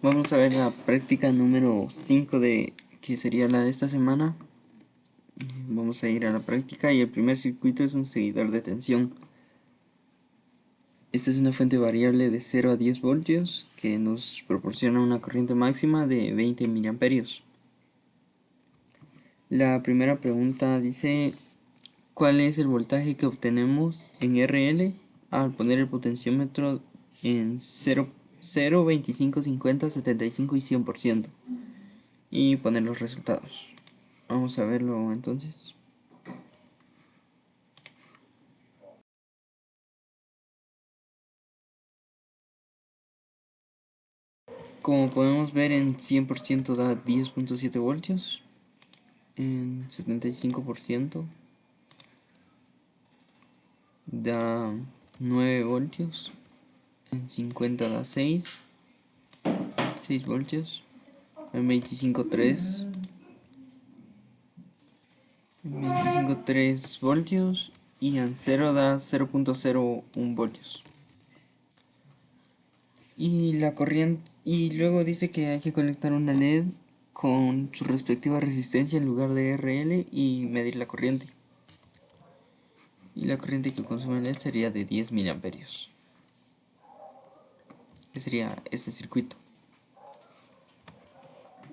Vamos a ver la práctica número 5 de que sería la de esta semana. Vamos a ir a la práctica y el primer circuito es un seguidor de tensión. Esta es una fuente variable de 0 a 10 voltios que nos proporciona una corriente máxima de 20 miliamperios. La primera pregunta dice: ¿cuál es el voltaje que obtenemos en RL al poner el potenciómetro en 0, 25, 50, 75 y 100%? Y poner los resultados. Vamos a verlo entonces. Como podemos ver, en 100% da 10.7 voltios, en 75% da 9 voltios, en 50 da 6 voltios, en 25 3 voltios y en 0 da 0.01 voltios. Y la corriente, y luego dice que hay que conectar una LED con su respectiva resistencia en lugar de RL y medir la corriente. Y la corriente que consume el LED sería de 10 miliamperios. Que sería este circuito.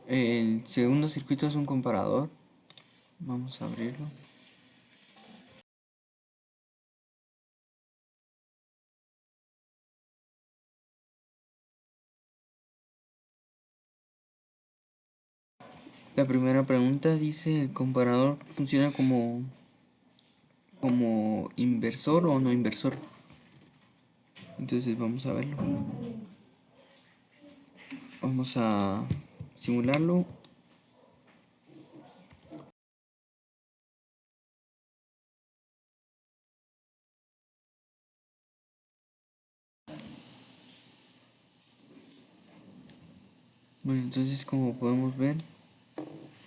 El segundo circuito es un comparador. Vamos a abrirlo. La primera pregunta dice: ¿el comparador funciona como inversor o no inversor? Entonces vamos a verlo. Vamos a simularlo. Bueno, entonces como podemos ver,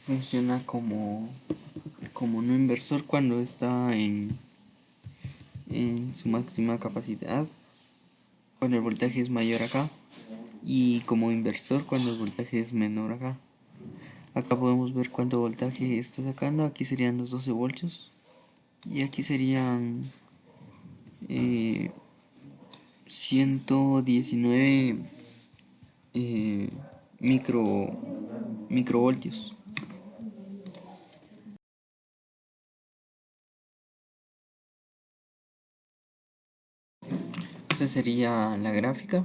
funciona como no inversor cuando está en su máxima capacidad, cuando el voltaje es mayor acá, y como inversor cuando el voltaje es menor acá. Acá podemos ver cuánto voltaje está sacando. Aquí serían los 12 voltios y aquí serían 119 eh, microvoltios. Esta sería la gráfica.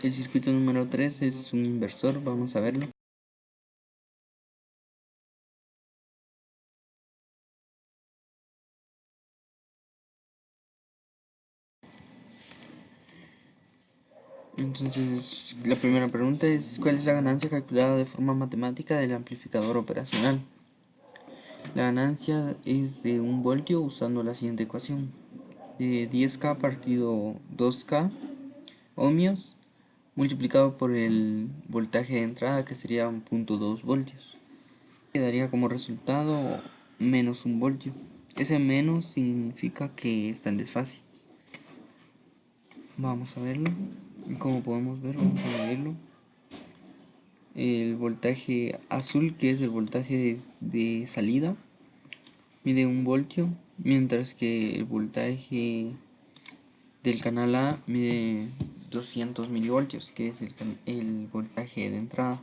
El circuito número 3 es un inversor, vamos a verlo. Entonces, la primera pregunta es: ¿cuál es la ganancia calculada de forma matemática del amplificador operacional? La ganancia es de 1 voltio usando la siguiente ecuación: 10K partido 2K ohmios multiplicado por el voltaje de entrada, que sería 1.2 voltios. Quedaría como resultado menos 1 voltio. Ese menos significa que está en desfase. Vamos a verlo. Y como podemos ver, vamos a medirlo. El voltaje azul, que es el voltaje de salida, mide 1 voltio, mientras que el voltaje del canal A mide 200 milivoltios, que es el voltaje de entrada.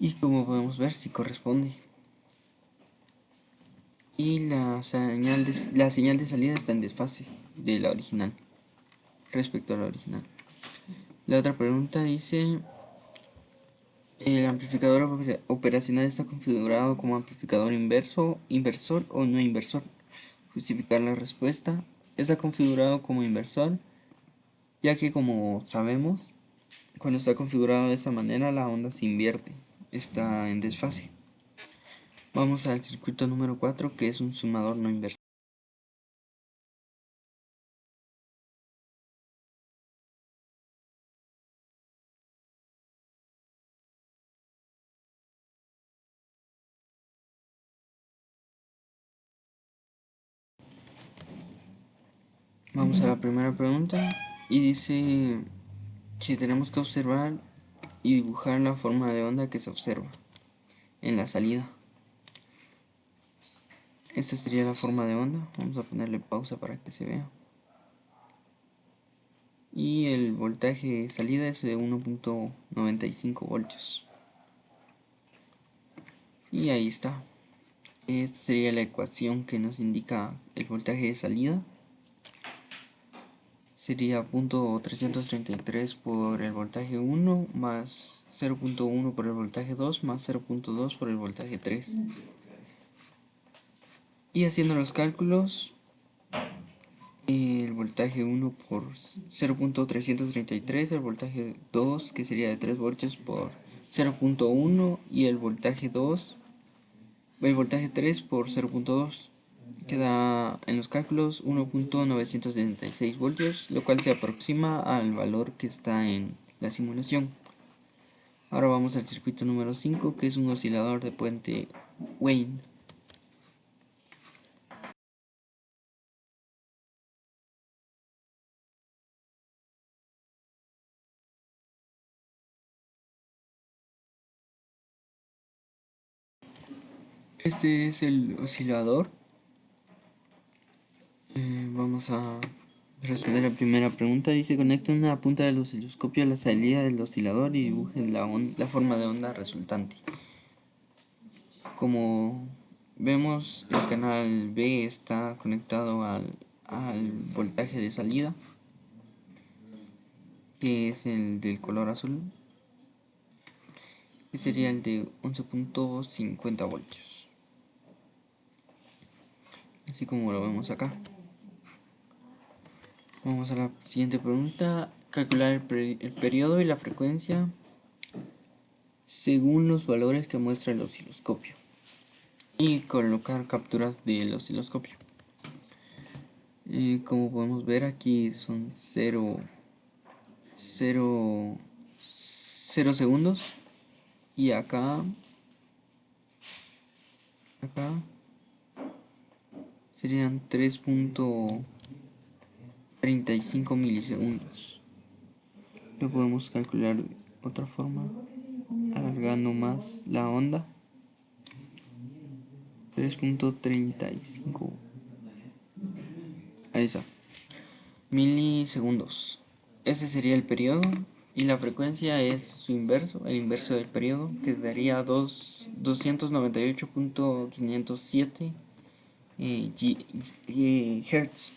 Y como podemos ver, sí corresponde. Y la señal de salida está en desfase de la original, respecto a la original. La otra pregunta dice: ¿el amplificador operacional está configurado como amplificador inversor o no inversor? Justificar la respuesta: está configurado como inversor, ya que, como sabemos, cuando está configurado de esta manera la onda se invierte, está en desfase. Vamos al circuito número 4, que es un sumador no inversor. Vamos a la primera pregunta y dice que tenemos que observar y dibujar la forma de onda que se observa en la salida. Esta sería la forma de onda. Vamos a ponerle pausa para que se vea. Y el voltaje de salida es de 1.95 voltios. Y ahí está. Esta sería la ecuación que nos indica el voltaje de salida. Sería 0.333 por el voltaje 1 más 0.1 por el voltaje 2 más 0.2 por el voltaje 3. Y haciendo los cálculos, el voltaje 1 por 0.333, el voltaje 2 que sería de 3 voltios por 0.1 y el voltaje 3 por 0.2 queda en los cálculos 1.976 voltios, lo cual se aproxima al valor que está en la simulación. Ahora vamos al circuito número 5, que es un oscilador de puente Wayne. Este es el oscilador. Vamos a responder la primera pregunta. Dice: conecta una punta del osciloscopio a la salida del oscilador y dibuje la forma de onda resultante. Como vemos, el canal B está conectado al voltaje de salida, que es el del color azul, que sería el de 11.50 voltios, así como lo vemos acá. Vamos a la siguiente pregunta: calcular el periodo y la frecuencia según los valores que muestra el osciloscopio y colocar capturas del osciloscopio. Como podemos ver, aquí son 0 segundos y acá serían 3.35 milisegundos. Lo podemos calcular de otra forma, alargando más la onda. 3.35, ahí está, milisegundos. Ese sería el periodo y la frecuencia es su inverso, el inverso del periodo, que daría 298.507 Hz.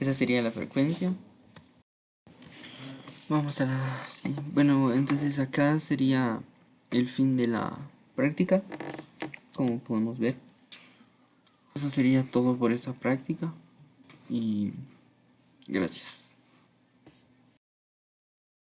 Esa sería la frecuencia. Vamos a la... sí. Bueno, entonces acá sería el fin de la práctica, como podemos ver. Eso sería todo por esa práctica y gracias.